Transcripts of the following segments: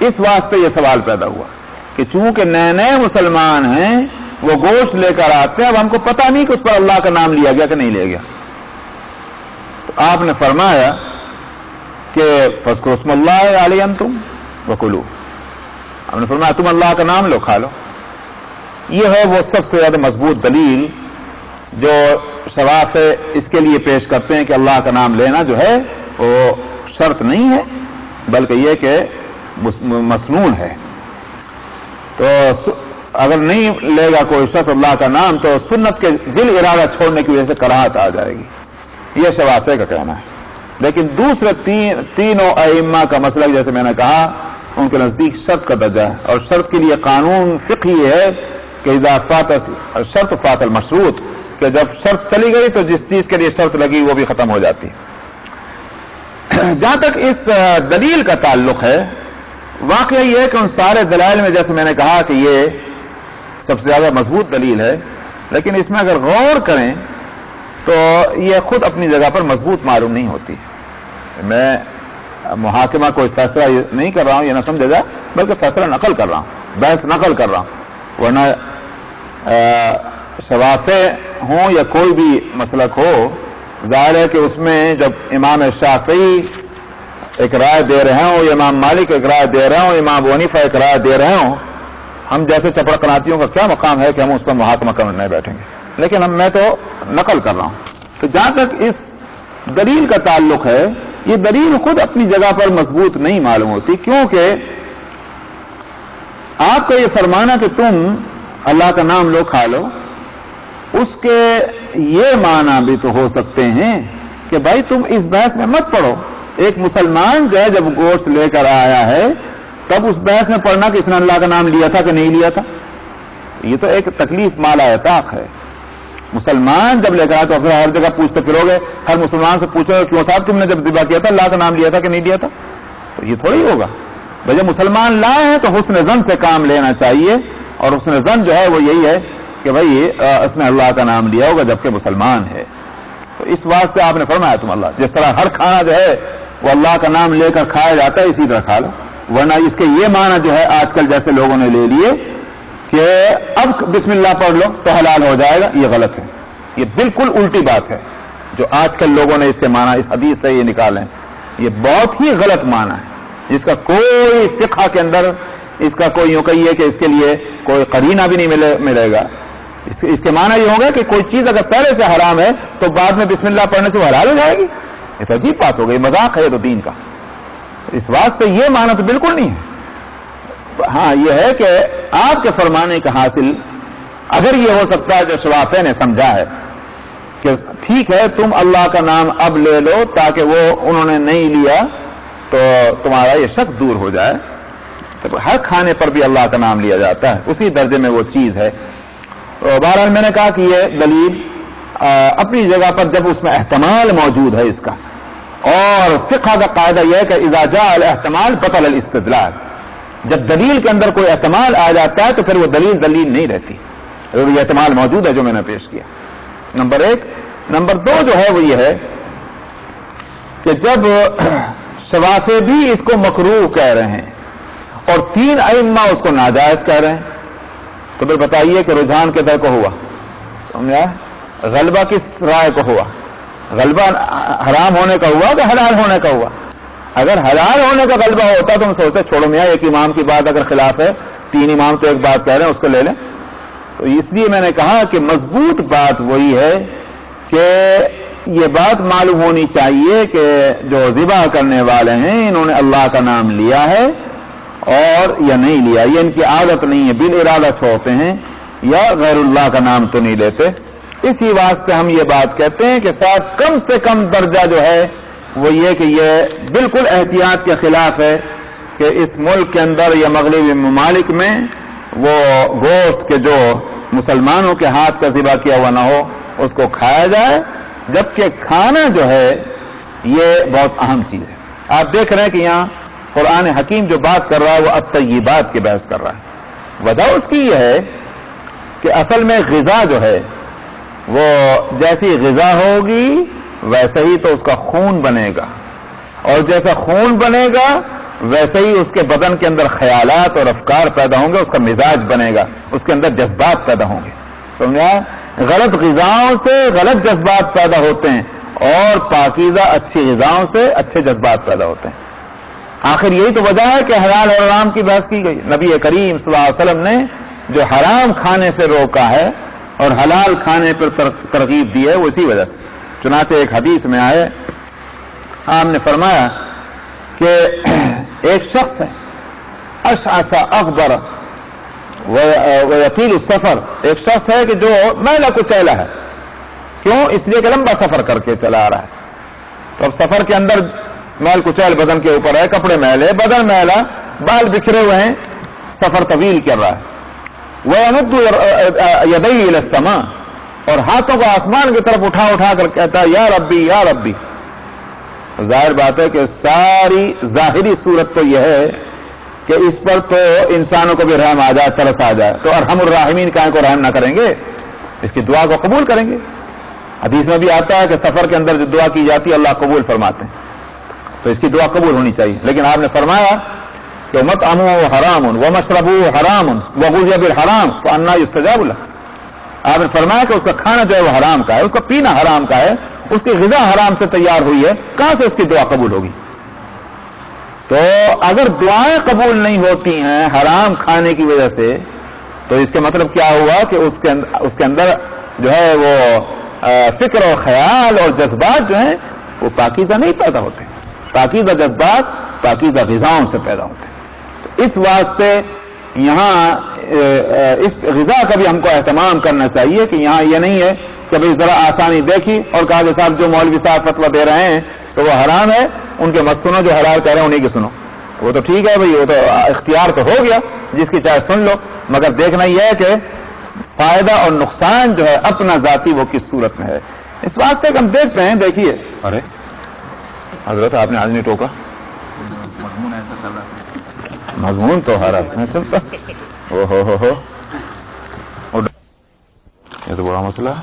اس واسطے یہ سوال پیدا ہوا کہ چونکہ نئے نئے مسلمان ہیں وہ گوشت لے کر آتے ہیں، اب ہم کو پتہ نہیں کہ اس پر اللہ کا نام لیا گیا کہ نہیں لیا گیا. تو آپ نے فرمایا کہ فذکروا اسم اللہ علیہ انتم وکلوا، ہم نے فرمایا تم اللہ کا نام لو، کھا لو. یہ ہے وہ سب سے زیادہ مضبوط دلیل جو شواف اس کے لیے پیش کرتے ہیں کہ اللہ کا نام لینا جو ہے وہ شرط نہیں ہے بلکہ یہ کہ مسنون ہے. تو اگر نہیں لے گا کوئی شخص اللہ کا نام تو سنت کے دل ارادہ چھوڑنے کی وجہ سے کراہت آ جائے گی، یہ شوافے کا کہنا ہے. لیکن دوسرے تینوں ائمہ کا مسئلہ جیسے میں نے کہا ان کے نزدیک شرط کا درجہ ہے، اور شرط کے لیے قانون فقہی ہے کہ اذا فات شرط فات المشروط، کہ جب شرط چلی گئی تو جس چیز کے لیے شرط لگی وہ بھی ختم ہو جاتی ہے. جہاں تک اس دلیل کا تعلق ہے، واقعہ یہ ہے کہ ان سارے دلائل میں جیسے میں نے کہا کہ یہ سب سے زیادہ مضبوط دلیل ہے، لیکن اس میں اگر غور کریں تو یہ خود اپنی جگہ پر مضبوط معلوم نہیں ہوتی. میں محاکمہ کوئی فیصلہ نہیں کر رہا ہوں، یہ نہ سمجھے جائے، بلکہ فیصلہ نقل کر رہا ہوں، بحث نقل کر رہا ہوں. ورنہ شوافے ہوں یا کوئی بھی مسلک ہو، ظاہر ہے کہ اس میں جب امام شافعی ایک رائے دے رہے ہوں یا امام مالک ایک رائے دے رہے ہوں، امام ابو حنیفہ ایک رائے دے رہے ہوں، ہم جیسے چپڑ قناتیوں کا کیا مقام ہے کہ ہم اس پر محاکمہ کرنے بیٹھیں گے. لیکن میں تو نقل کر رہا ہوں. تو جہاں تک اس دلیل کا تعلق ہے، یہ دلیل خود اپنی جگہ پر مضبوط نہیں معلوم ہوتی، کیونکہ آپ کا یہ فرمانا کہ تم اللہ کا نام لو کھا لو، اس کے یہ معنی بھی تو ہو سکتے ہیں کہ بھائی تم اس بحث میں مت پڑو. ایک مسلمان جو ہے جب گوشت لے کر آیا ہے تب اس بحث میں پڑھنا کہ اس نے اللہ کا نام لیا تھا کہ نہیں لیا تھا، یہ تو ایک تکلیف مالا اطاق ہے. مسلمان جب لے کر آیا تو پھر ہر جگہ پوچھتے پھرو گے، ہر مسلمان سے پوچھو گے کیوں صاحب تم نے جب ذبح کیا تھا اللہ کا نام لیا تھا کہ نہیں لیا تھا؟ تو یہ تھوڑی ہوگا. بھائی جب مسلمان لائے ہیں تو حسن ظن سے کام لینا چاہیے، اور حسن ظن جو ہے وہ یہی ہے کہ بھائی اس نے اللہ کا نام لیا ہوگا جبکہ مسلمان ہے. تو اس واسطے آپ نے فرمایا تم اللہ، جس طرح ہر کھانا جو ہے وہ اللہ کا نام لے کر کھایا جاتا ہے اسی طرح کھا لو. ورنہ اس کے یہ معنی جو ہے آج کل جیسے لوگوں نے لے لیے کہ اب بسم اللہ پڑھ لو تو حلال ہو جائے گا، یہ غلط ہے. یہ بالکل الٹی بات ہے جو آج کل لوگوں نے اس سے معنی اس حدیث سے یہ نکالیں. یہ بہت ہی غلط معنی ہے جس کا کوئی فقہ کے اندر اس کا کوئی یوں کہیے کہ اس کے لیے کوئی قرینہ بھی نہیں ملے گا. اس کے معنی یہ ہوگا کہ کوئی چیز اگر پہلے سے حرام ہے تو بعد میں بسم اللہ پڑھنے سے وہ حلال ہو جائے گی. یہ تو عجیب بات ہو گئی، مذاق ہے یہ تو دین کا. اس واسطے یہ معنی تو بالکل نہیں ہے. ہاں یہ ہے کہ آپ کے فرمانے کا حاصل اگر یہ ہو سکتا ہے جو شوافے نے سمجھا ہے کہ ٹھیک ہے تم اللہ کا نام اب لے لو تاکہ وہ انہوں نے نہیں لیا تو تمہارا یہ شک دور ہو جائے. تو ہر کھانے پر بھی اللہ کا نام لیا جاتا ہے، اسی درجے میں وہ چیز ہے. بہرحال میں نے کہا کہ یہ دلیل اپنی جگہ پر جب اس میں احتمال موجود ہے اس کا، اور فقہ کا قاعدہ یہ ہے کہ اذا جاء الاحتمال بطل الاستدلال، جب دلیل کے اندر کوئی احتمال آ جاتا ہے تو پھر وہ دلیل نہیں رہتی. یہ احتمال موجود ہے جو میں نے پیش کیا، نمبر ایک. نمبر دو جو ہے وہ یہ ہے کہ جب شوافے بھی اس کو مکروہ کہہ رہے ہیں اور تین ائمہ اس کو ناجائز کہہ رہے ہیں تو پھر بتائیے کہ رجحان کدھر کو ہوا؟ سمجھا؟ غلبہ کس رائے کو ہوا؟ غلبہ حرام ہونے کا ہوا کہ حلال ہونے کا ہوا؟ اگر حلال ہونے کا غلبہ ہوتا تو ہم سوچتے چھوڑو میاں ایک امام کی بات اگر خلاف ہے، تین امام تو ایک بات کہہ رہے ہیں اس کو لے لیں. تو اس لیے میں نے کہا کہ مضبوط بات وہی ہے کہ یہ بات معلوم ہونی چاہیے کہ جو ذبح کرنے والے ہیں انہوں نے اللہ کا نام لیا ہے اور یا نہیں لیا. یہ ان کی عادت نہیں ہے، بالارادہ چھوڑتے ہیں یا غیر اللہ کا نام تو نہیں لیتے. اسی واسطے ہم یہ بات کہتے ہیں کہ صاحب کم سے کم درجہ جو ہے وہ یہ کہ یہ بالکل احتیاط کے خلاف ہے کہ اس ملک کے اندر یا مغربی ممالک میں وہ گوشت کے جو مسلمانوں کے ہاتھ کا ذبح کیا ہوا نہ ہو اس کو کھایا جائے، جبکہ کھانا جو ہے یہ بہت اہم چیز ہے. آپ دیکھ رہے ہیں کہ یہاں قرآن حکیم جو بات کر رہا ہے وہ الطیبات کی بحث کر رہا ہے. وجہ اس کی یہ ہے کہ اصل میں غذا جو ہے وہ جیسی غذا ہوگی ویسے ہی تو اس کا خون بنے گا، اور جیسا خون بنے گا ویسے ہی اس کے بدن کے اندر خیالات اور افکار پیدا ہوں گے، اس کا مزاج بنے گا، اس کے اندر جذبات پیدا ہوں گے. سمجھا؟ غلط غذاؤں سے غلط جذبات پیدا ہوتے ہیں اور پاکیزہ اچھی غذاؤں سے اچھے جذبات پیدا ہوتے ہیں. آخر یہی تو وجہ ہے کہ حلال اور حرام کی بحث کی گئی. نبی کریم صلی اللہ علیہ وسلم نے جو حرام کھانے سے روکا ہے اور حلال کھانے پر ترغیب دی ہے وہ اسی وجہ سے. چنانچہ ایک حدیث میں آئے، آپ نے فرمایا کہ ایک شخص ہے اشعث اغبر ویطیل السفر، ایک شخص ہے کہ جو میلا کچیلا ہے. کیوں؟ اس لیے کہ لمبا سفر کر کے چلا آ رہا ہے. تو اب سفر کے اندر میل کچیل بدن کے اوپر ہے، کپڑے میلے، بدن میلا، بال بکھرے ہوئے ہیں، سفر طویل کر رہا ہے. وَيَمُدُّ يَدَيْهِ إِلَى السَّمَاءِ، اور ہاتھوں کو آسمان کی طرف اٹھا اٹھا کر کہتا ہے یا ربی یا ربی. ظاہر بات ہے کہ ساری ظاہری صورت تو یہ ہے کہ اس پر تو انسانوں کو بھی رحم آ جائے، ترس آ جائے، تو ارحم الراحمین کائیں کو رحم نہ کریں گے، اس کی دعا کو قبول کریں گے. حدیث میں بھی آتا ہے کہ سفر کے اندر جو دعا کی جاتی ہے اللہ قبول فرماتے ہیں، تو اس کی دعا قبول ہونی چاہیے. لیکن آپ نے فرمایا کہ مطعمہ حرام ومشربہ حرام وغذی بالحرام فانا یستجاب له. آپ نے فرمایا کہ اس کا کھانا جو ہے وہ حرام کا ہے، اس کا پینا حرام کا ہے، اس کی غذا حرام سے تیار ہوئی ہے، کہاں سے اس کی دعا قبول ہوگی؟ تو اگر دعائیں قبول نہیں ہوتی ہیں حرام کھانے کی وجہ سے، تو اس کے مطلب کیا ہوا کہ اس کے اندر جو ہے وہ فکر اور خیال اور جذبات جو ہیں وہ پاکیزہ نہیں پیدا ہوتے. پاکیزہ جذبات پاکیزہ غذاؤں سے پیدا ہوتے ہیں. تو اس واسطے یہاں اس غذا کا بھی ہم کو اہتمام کرنا چاہیے کہ یہاں یہ نہیں ہے کہ بھائی ذرا آسانی دیکھی اور کہا کہ صاحب جو مولوی صاحب فتویٰ دے رہے ہیں تو وہ حرام ہے، ان کے مت سنو، جو حلال کہہ رہے ہیں انہیں کی سنو. وہ تو ٹھیک ہے بھائی، وہ تو اختیار تو ہو گیا، جس کی چاہے سن لو، مگر دیکھنا یہ ہے کہ فائدہ اور نقصان جو ہے اپنا ذاتی وہ کس صورت میں ہے. اس واسطے کہ ہم دیکھتے ہیں، دیکھیے ارے حضرت آپ نے آج نہیں ٹوکا، مضمون ایسا چل رہا ہے، مضمون تو ہر حق میں چلتا. او ہو یہ تو بڑا مسئلہ ہے.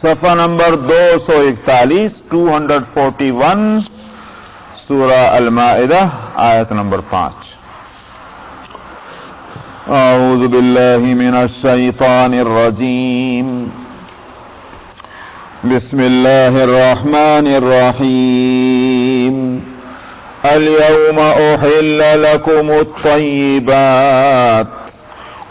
صفحہ نمبر 241 241 سورہ المائدہ آیت نمبر 5. اعوذ باللہ من الشیطان الرجیم بسم اللہ الرحمن الرحیم اليوم احل لكم الطیبات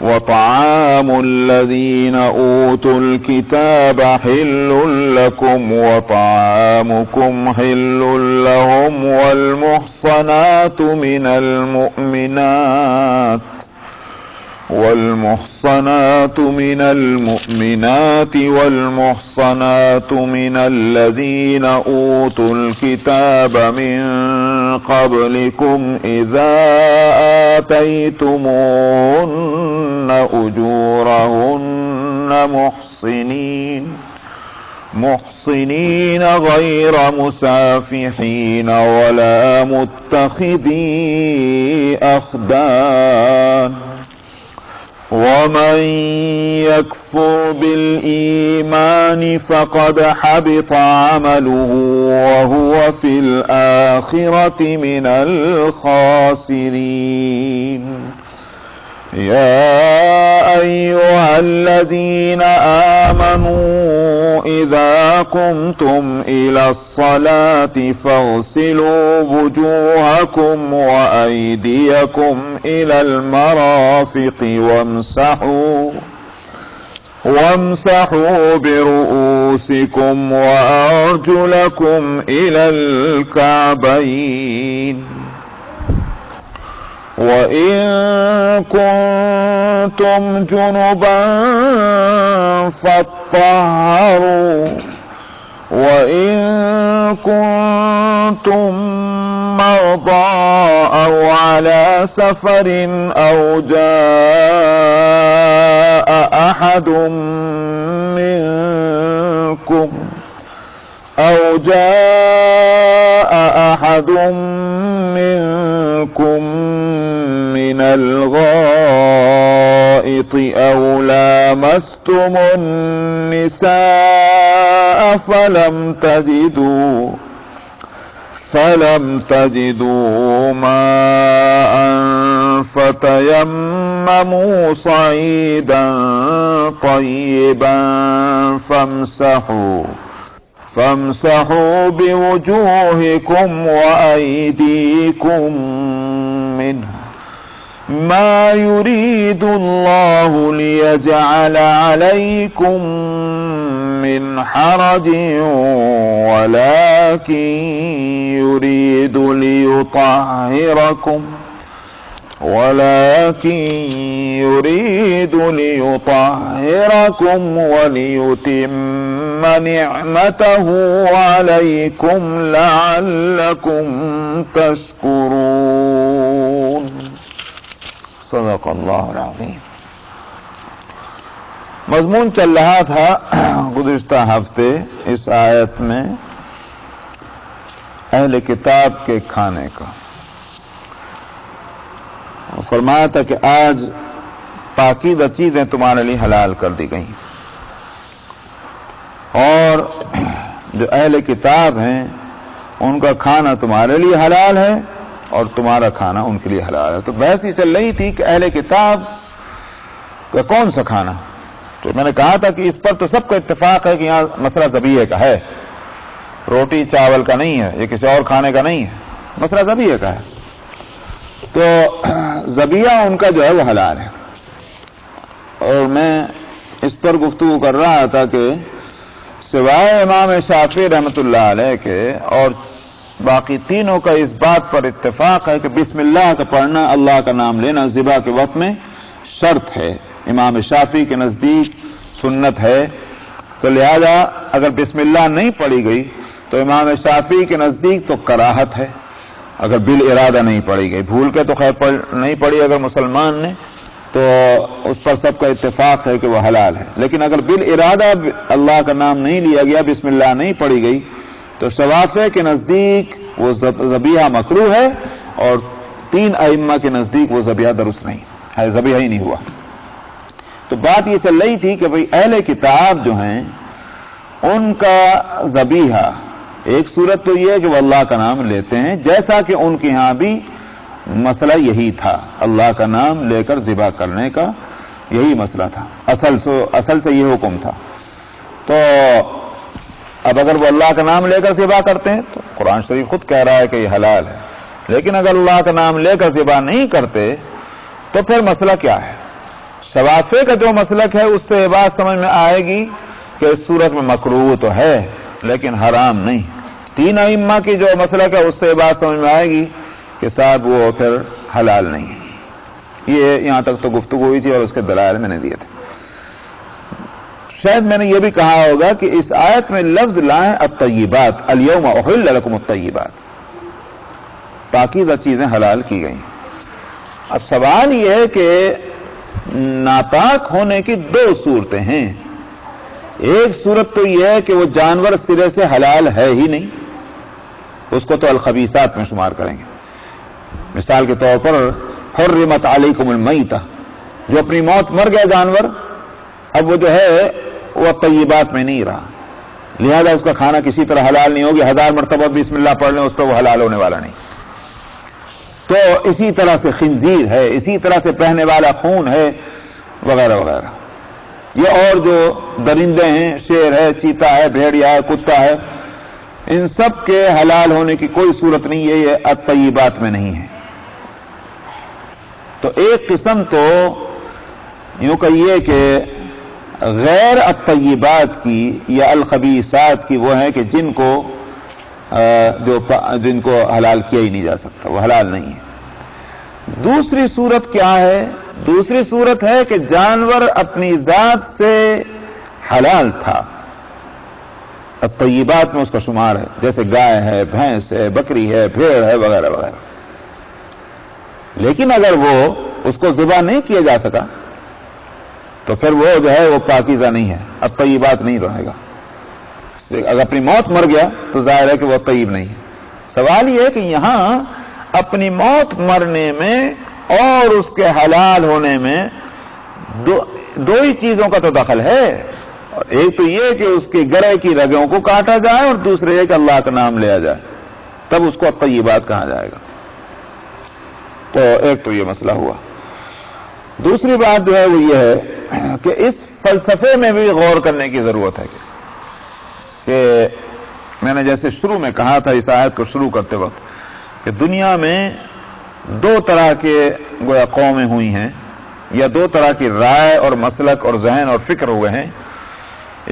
وطعام الذين اوتوا الكتاب حل لكم وطعامكم حل لهم والمحصنات من المؤمنات والمحصنات من الذين اوتوا الكتاب من قبلكم اذا آتيتموهن اجورهن محصنين غير مسافحين ولا متخذي أخدان ومن يكفر بالإيمان فقد حبط عمله وهو في الآخرة من الخاسرين. يا أيها الذين آمنوا إذا قمتم إلى الصلاة فاغسلوا وجوهكم وأيديكم إلى المرافق وامسحوا برؤوسكم وأرجلكم إلى الكعبين وإن كنتم جنبا فاطهروا وإن كنتم مرضى أو على سفر أو جاء أحد منكم من الغائط أو لامستم النساء فلم تجدوا ماء فتيمموا صعيدا طيبا فامسحوا بوجوهكم وأيديكم منه ما يريد الله ليجعل عليكم من حرج ولكن يريد ليطهركم وليتم نعمته عليكم لعلكم تشكرون. صدق اللہ العظیم. مضمون چل رہا تھا گزشتہ ہفتے اس آیت میں اہل کتاب کے کھانے کا. فرمایا تھا کہ آج پاکیزہ چیزیں تمہارے لیے حلال کر دی گئیں اور جو اہل کتاب ہیں ان کا کھانا تمہارے لیے حلال ہے اور تمہارا کھانا ان کے لیے حلال ہے. تو بحث یہ چل رہی تھی کہ اہل کتاب کا کون سا کھانا. تو میں نے کہا تھا کہ اس پر تو سب کا اتفاق ہے کہ یہاں مسئلہ ذبیحے کا ہے، روٹی چاول کا نہیں ہے، یہ کسی اور کھانے کا نہیں ہے، مسئلہ ذبیحے کا ہے. تو ذبیحہ ان کا جو ہے وہ حلال ہے. اور میں اس پر گفتگو کر رہا تھا کہ سوائے امام شافعی رحمۃ اللہ علیہ کے اور باقی تینوں کا اس بات پر اتفاق ہے کہ بسم اللہ کا پڑھنا، اللہ کا نام لینا ذبح کے وقت میں شرط ہے. امام شافعی کے نزدیک سنت ہے، تو لہذا اگر بسم اللہ نہیں پڑھی گئی تو امام شافعی کے نزدیک تو کراہت ہے. اگر بالارادہ نہیں پڑھی گئی، بھول کے تو خیر نہیں پڑھی اگر مسلمان نے تو اس پر سب کا اتفاق ہے کہ وہ حلال ہے. لیکن اگر بالارادہ اللہ کا نام نہیں لیا گیا، بسم اللہ نہیں پڑھی گئی، تو شوافع کے نزدیک وہ ذبیحہ مکروہ ہے اور تین ائمہ کے نزدیک وہ ذبیحہ درست نہیں ہے، ذبیحہ ہی نہیں ہوا. تو بات یہ چل رہی تھی کہ بھئی اہل کتاب جو ہیں ان کا ذبیحہ ایک صورت تو یہ ہے کہ وہ اللہ کا نام لیتے ہیں، جیسا کہ ان کے ہاں بھی مسئلہ یہی تھا، اللہ کا نام لے کر ذبح کرنے کا یہی مسئلہ تھا، اصل سے یہ حکم تھا. تو اب اگر وہ اللہ کا نام لے کر ذبح کرتے ہیں تو قرآن شریف خود کہہ رہا ہے کہ یہ حلال ہے. لیکن اگر اللہ کا نام لے کر ذبح نہیں کرتے تو پھر مسئلہ کیا ہے؟ شوافع کا جو مسلک ہے اس سے یہ بات سمجھ میں آئے گی کہ اس صورت میں مکروہ تو ہے لیکن حرام نہیں. تین ائمہ کی جو مسلک ہے اس سے یہ بات سمجھ میں آئے گی کہ صاحب وہ پھر حلال نہیں ہے. یہ یہاں تک تو گفتگو ہوئی تھی اور اس کے دلائل میں نے دیے تھے. شاید میں نے یہ بھی کہا ہوگا کہ اس آیت میں لفظ لائیں الطیبات، الیوم احل لکم الطیبات، پاکیزہ چیزیں حلال کی گئیں. اب سوال یہ ہے کہ ناپاک ہونے کی دو صورتیں ہیں. ایک صورت تو یہ ہے کہ وہ جانور سرے سے حلال ہے ہی نہیں، اس کو تو الخبیثات میں شمار کریں گے. مثال کے طور پر حرمت علیکم المیتہ، جو اپنی موت مر گیا جانور، اب وہ جو ہے وہ طیبات میں نہیں رہا، لہذا اس کا کھانا کسی طرح حلال نہیں ہوگی. 1000 مرتبہ بسم اللہ پڑھ لیں اس پر وہ حلال ہونے والا نہیں. تو اسی طرح سے خنزیر ہے، اسی طرح سے بہنے والا خون ہے وغیرہ وغیرہ. یہ اور جو درندے ہیں، شیر ہے، چیتا ہے، بھیڑیا ہے، کتا ہے، ان سب کے حلال ہونے کی کوئی صورت نہیں ہے، یہ الطیبات میں نہیں ہے. تو ایک قسم تو یوں کہیے کہ غیر الطیبات کی یا الخبیثات کی وہ ہیں کہ جن کو حلال کیا ہی نہیں جا سکتا، وہ حلال نہیں ہے. دوسری صورت کیا ہے؟ دوسری صورت ہے کہ جانور اپنی ذات سے حلال تھا، الطیبات میں اس کا شمار ہے، جیسے گائے ہے، بھینس ہے، بکری ہے، بھیڑ ہے وغیرہ وغیرہ. لیکن اگر وہ اس کو ذبح نہیں کیا جا سکا تو پھر وہ جو ہے وہ پاکیزہ نہیں ہے، الطیبات نہیں رہے گا. اگر اپنی موت مر گیا تو ظاہر ہے کہ وہ طیب نہیں ہے. سوال یہ ہے کہ یہاں اپنی موت مرنے میں اور اس کے حلال ہونے میں دو ہی چیزوں کا تو دخل ہے. ایک تو یہ کہ اس کے گلے کی رگوں کو کاٹا جائے اور دوسرے یہ کہ اللہ کا نام لیا جائے. تب اس کو الطیبات کہا جائے گا۔ تو ایک تو یہ مسئلہ ہوا۔ دوسری بات جو ہے وہ یہ ہے کہ اس فلسفے میں بھی غور کرنے کی ضرورت ہے کہ میں نے جیسے شروع میں کہا تھا اس آیت کو شروع کرتے وقت کہ دنیا میں دو طرح کے گویا قومیں ہوئی ہیں یا دو طرح کی رائے اور مسلک اور ذہن اور فکر ہوئے ہیں۔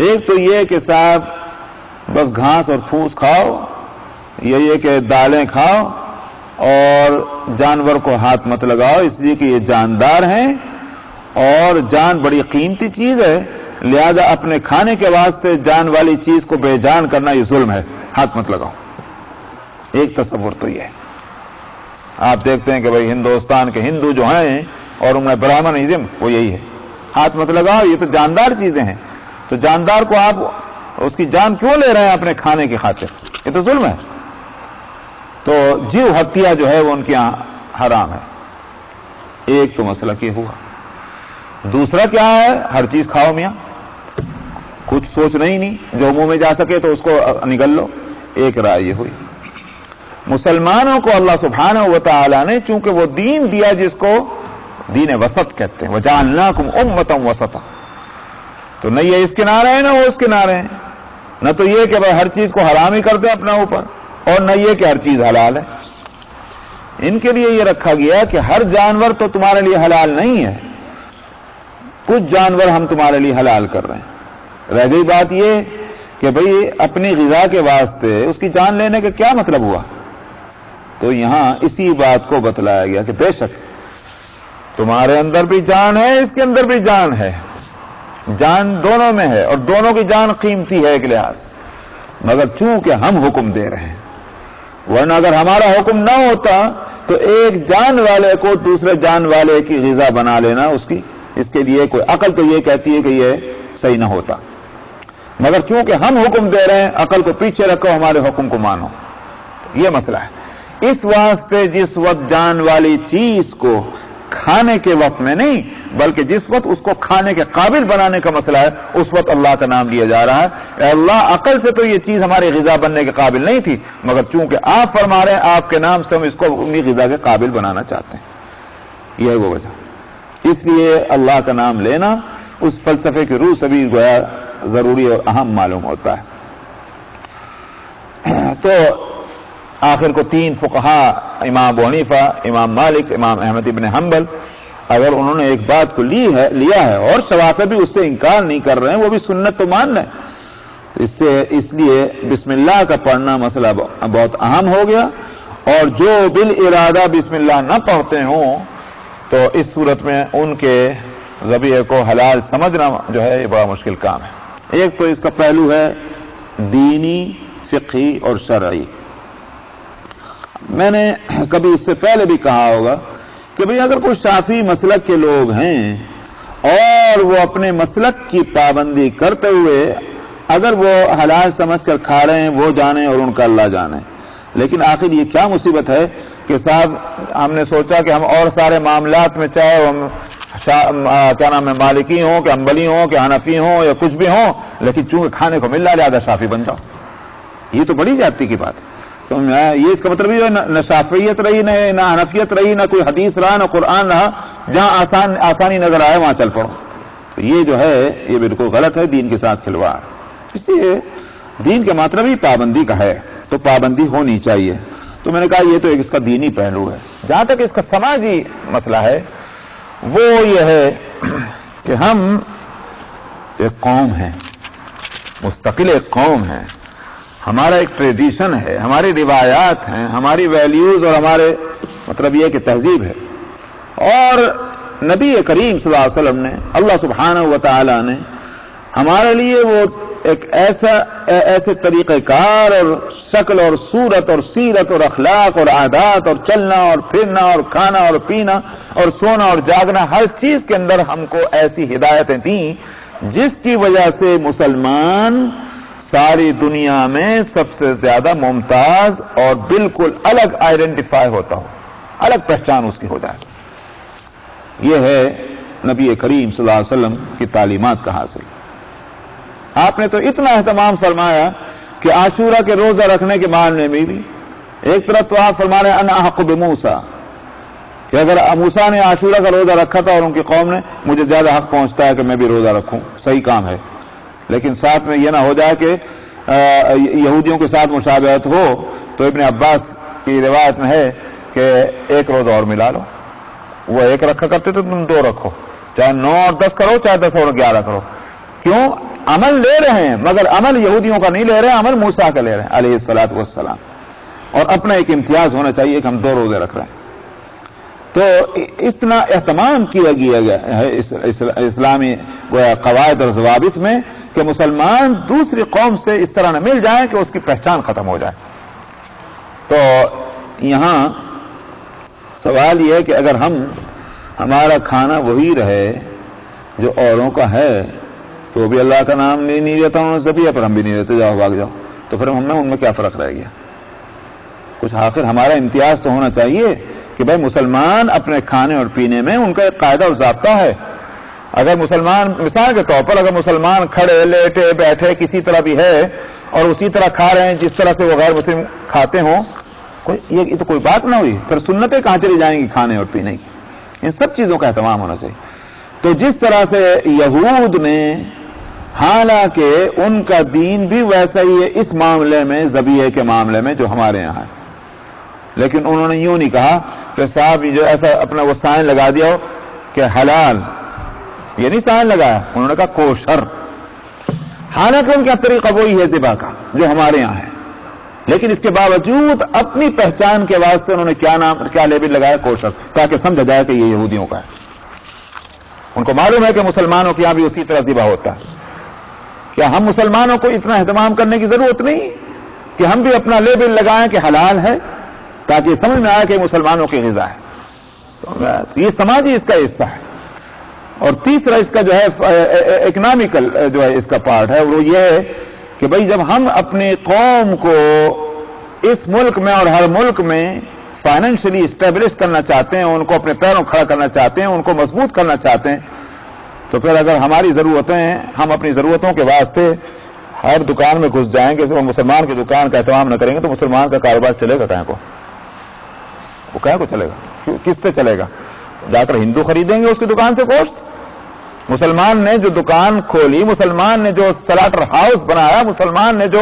ایک تو یہ کہ صاحب بس گھاس اور پھوس کھاؤ، یا یہ کہ دالیں کھاؤ اور جانور کو ہاتھ مت لگاؤ اس لیے کہ یہ جاندار ہیں اور جان بڑی قیمتی چیز ہے، لہذا اپنے کھانے کے واسطے جان والی چیز کو بے جان کرنا یہ ظلم ہے، ہاتھ مت لگاؤ۔ ایک تصور تو یہ ہے۔ آپ دیکھتے ہیں کہ بھئی ہندوستان کے ہندو جو ہیں اور ان میں برہمنزم وہ یہی ہے، ہاتھ مت لگاؤ، یہ تو جاندار چیزیں ہیں، تو جاندار کو آپ اس کی جان کیوں لے رہے ہیں اپنے کھانے کی خاطر؟ یہ تو ظلم ہے۔ تو جیو ہتیا جو ہے وہ ان کے یہاں حرام ہے۔ ایک تو مسئلہ یہ ہوا۔ دوسرا کیا ہے؟ ہر چیز کھاؤ میاں، کچھ سوچنا ہی نہیں، جو منہ میں جا سکے تو اس کو نگل لو۔ ایک رائے یہ ہوئی۔ مسلمانوں کو اللہ سبحانہ و تعالی نے چونکہ وہ دین دیا جس کو دین وسط کہتے ہیں، وَجَعَلْنَاكُمْ أُمَّةً وَسَطًا، تو نہ یہ اس کنارے ہیں نہ وہ اس کنارے ہیں، نہ تو یہ کہ ہر چیز کو حرام ہی کر دیں اپنا اوپر، اور نہ یہ کہ ہر چیز حلال ہے۔ ان کے لیے یہ رکھا گیا کہ ہر جانور تو تمہارے لیے حلال نہیں ہے، کچھ جانور ہم تمہارے لیے حلال کر رہے ہیں۔ رہ گئی بات یہ کہ بھئی اپنی غذا کے واسطے اس کی جان لینے کا کیا مطلب ہوا؟ تو یہاں اسی بات کو بتلایا گیا کہ بے شک تمہارے اندر بھی جان ہے، اس کے اندر بھی جان ہے، جان دونوں میں ہے اور دونوں کی جان قیمتی ہے ایک لحاظ، مگر چونکہ ہم حکم دے رہے ہیں، ورنہ اگر ہمارا حکم نہ ہوتا تو ایک جان والے کو دوسرے جان والے کی غذا بنا لینا اس کے لیے کوئی عقل تو یہ کہتی ہے کہ یہ صحیح نہ ہوتا، مگر کیونکہ ہم حکم دے رہے ہیں عقل کو پیچھے رکھو، ہمارے حکم کو مانو، یہ مسئلہ ہے۔ اس واسطے جس وقت جان والی چیز کو کھانے کے وقت میں نہیں بلکہ جس وقت اس کو کھانے کے قابل بنانے کا مسئلہ ہے اس وقت اللہ کا نام لیا جا رہا ہے۔ اے اللہ، عقل سے تو یہ چیز ہماری غذا بننے کے قابل نہیں تھی، مگر چونکہ آپ فرما رہے ہیں آپ کے نام سے ہم اس کو اپنی غذا کے قابل بنانا چاہتے ہیں، یہ ہے وہ وجہ۔ اس لیے اللہ کا نام لینا اس فلسفے کی روح سے بھی گویا ضروری اور اہم معلوم ہوتا ہے۔ تو آخر کو تین فقہا، امام ابو حنیفہ، امام مالک، امام احمد ابن حنبل، اگر انہوں نے ایک بات کو لیا ہے اور شوافی بھی اس سے انکار نہیں کر رہے ہیں، وہ بھی سنت تو مان رہے ہیں، اس لیے بسم اللہ کا پڑھنا مسئلہ بہت اہم ہو گیا، اور جو بالارادہ بسم اللہ نہ پڑھتے ہوں تو اس صورت میں ان کے ذبیحے کو حلال سمجھنا جو ہے یہ بڑا مشکل کام ہے۔ ایک تو اس کا پہلو ہے دینی، فقہی اور شرعی۔ میں نے کبھی اس سے پہلے بھی کہا ہوگا کہ بھئی اگر کوئی شافعی مسلک کے لوگ ہیں اور وہ اپنے مسلک کی پابندی کرتے ہوئے اگر وہ حلال سمجھ کر کھا رہے ہیں وہ جانے اور ان کا اللہ جانے، لیکن آخر یہ کیا مصیبت ہے کہ صاحب ہم نے سوچا کہ ہم اور سارے معاملات میں چاہے ہم کیا نام ہے مالکی ہوں کہ حنبلی ہوں کہ حنفی ہوں یا کچھ بھی ہوں، لیکن چونکہ کھانے کو مل رہا ہے لہذا شافعی بن جاؤ، یہ تو بڑی زیادتی کی بات ہے۔ تو یہ اس کا مطلب یہ نہ شافعیت رہی نہ حنفیت رہی، نہ کوئی حدیث رہا نہ قرآن رہا، جہاں آسانی نظر آئے وہاں چل پڑو، تو یہ جو ہے یہ بالکل غلط ہے، دین کے ساتھ کھلواڑ۔ اس لیے دین کے مطلب ہی پابندی کا ہے، تو پابندی ہونی چاہیے۔ تو میں نے کہا یہ تو ایک اس کا دینی پہلو ہے۔ جہاں تک اس کا سماجی مسئلہ ہے وہ یہ ہے کہ ہم ایک قوم ہیں، مستقل ایک قوم ہے، ہمارا ایک ٹریڈیشن ہے، ہماری روایات ہیں، ہماری ویلیوز اور ہمارے مطلب یہ کہ تہذیب ہے، اور نبی کریم صلی اللہ علیہ وسلم نے، اللہ سبحانہ و تعالی نے ہمارے لیے وہ ایک ایسے طریقہ کار اور شکل اور صورت اور سیرت اور اخلاق اور عادات اور چلنا اور پھرنا اور کھانا اور پینا اور سونا اور جاگنا، ہر چیز کے اندر ہم کو ایسی ہدایتیں دیں جس کی وجہ سے مسلمان ساری دنیا میں سب سے زیادہ ممتاز اور بالکل الگ آئیڈینٹیفائی ہوتا ہو، الگ پہچان اس کی ہو جائے۔ یہ ہے نبی کریم صلی اللہ علیہ وسلم کی تعلیمات کا حاصل۔ آپ نے تو اتنا اہتمام فرمایا کہ عاشورہ کے روزہ رکھنے کے معنی میں بھی ایک طرف تو آپ فرما رہے ہیں انا احق بموسیٰ کہ اگر موسیٰ نے عاشورہ کا روزہ رکھا تھا اور ان کی قوم نے، مجھے زیادہ حق پہنچتا ہے کہ میں بھی روزہ رکھوں، صحیح کام ہے، لیکن ساتھ میں یہ نہ ہو جائے کہ یہودیوں کے ساتھ مشابہت ہو. تو ابن عباس کی روایت میں ہے کہ ایک روزہ اور ملا لو، وہ ایک رکھا کرتے تو تم 2 رکھو، چاہے 9 اور 10 کرو، چاہے 10 اور 11 کرو. کیوں؟ عمل لے رہے ہیں، مگر عمل یہودیوں کا نہیں لے رہے ہیں، عمل موسیٰ کا لے رہے ہیں علیہ الصلوۃ والسلام. اور اپنا ایک امتیاز ہونا چاہیے کہ ہم 2 روزے رکھ رہے ہیں. تو اتنا اہتمام کیا گیا ہے اسلامی قواعد اور ضوابط میں کہ مسلمان دوسری قوم سے اس طرح نہ مل جائے کہ اس کی پہچان ختم ہو جائے. تو یہاں سوال یہ ہے کہ اگر ہمارا کھانا وہی رہے جو اوروں کا ہے تو بھی اللہ کا نام نہیں لیتا انہوں نے ذبیحہ پر ہم بھی نہیں لیتے، جاؤ بھاگ جاؤ، تو پھر ان میں کیا فرق رہ گیا؟ کچھ آخر ہمارا امتیاز تو ہونا چاہیے کہ بھائی مسلمان اپنے کھانے اور پینے میں ان کا ایک قاعدہ اور ضابطہ ہے. اگر مسلمان مثال کے طور پر اگر مسلمان کھڑے لیٹے بیٹھے کسی طرح بھی ہے اور اسی طرح کھا رہے ہیں جس طرح سے وہ غیر مسلم کھاتے ہوں، یہ تو کوئی بات نہ ہوئی، پھر سنتیں کہاں چلی جائیں گی کھانے اور پینے کی؟ ان سب چیزوں کا اہتمام ہونا چاہیے. تو جس طرح سے یہود نے، حالانکہ ان کا دین بھی ویسا ہی ہے اس معاملے میں، ذبیحے کے معاملے میں جو ہمارے یہاں ہے، لیکن انہوں نے یوں نہیں کہا کہ صاحب جو ایسا اپنا وہ سائن لگا دیا ہو کہ حلال، یہ نہیں سائن لگایا، انہوں نے کہا کوشر. حالانکہ ان کا طریقہ وہی ہے ذبح کا جو ہمارے یہاں ہے، لیکن اس کے باوجود اپنی پہچان کے واسطے انہوں نے کیا لیبل لگایا؟ کوشر، تاکہ سمجھا جائے کہ یہ یہودیوں کا ہے. ان کو معلوم ہے کہ مسلمانوں کے یہاں بھی اسی طرح ذبح ہوتا ہے. کیا ہم مسلمانوں کو اتنا اہتمام کرنے کی ضرورت نہیں کہ ہم بھی اپنا لیبل لگائیں کہ حلال ہے، تاکہ سمجھ میں آئے کہ مسلمانوں کی غذا ہے؟ تو یہ سماجی اس کا حصہ ہے. اور تیسرا اس کا جو ہے اکنامیکل جو ہے اس کا پارٹ ہے، وہ یہ ہے کہ بھئی جب ہم اپنی قوم کو اس ملک میں اور ہر ملک میں فائنینشلی اسٹیبلش کرنا چاہتے ہیں، ان کو اپنے پیروں کھڑا کرنا چاہتے ہیں، ان کو مضبوط کرنا چاہتے ہیں، تو پھر اگر ہماری ضرورتیں ہیں، ہم اپنی ضرورتوں کے واسطے ہر دکان میں گھس جائیں گے، مسلمان کی دکان کا اہتمام نہ کریں گے تو مسلمان کا کاروبار چلے گا کہیں کو؟ وہ کہیں کو چلے گا؟ کس سے چلے گا؟ جا کر ہندو خریدیں گے اس کی دکان سے گوشت؟ مسلمان نے جو دکان کھولی، مسلمان نے جو سلاٹر ہاؤس بنایا، مسلمان نے جو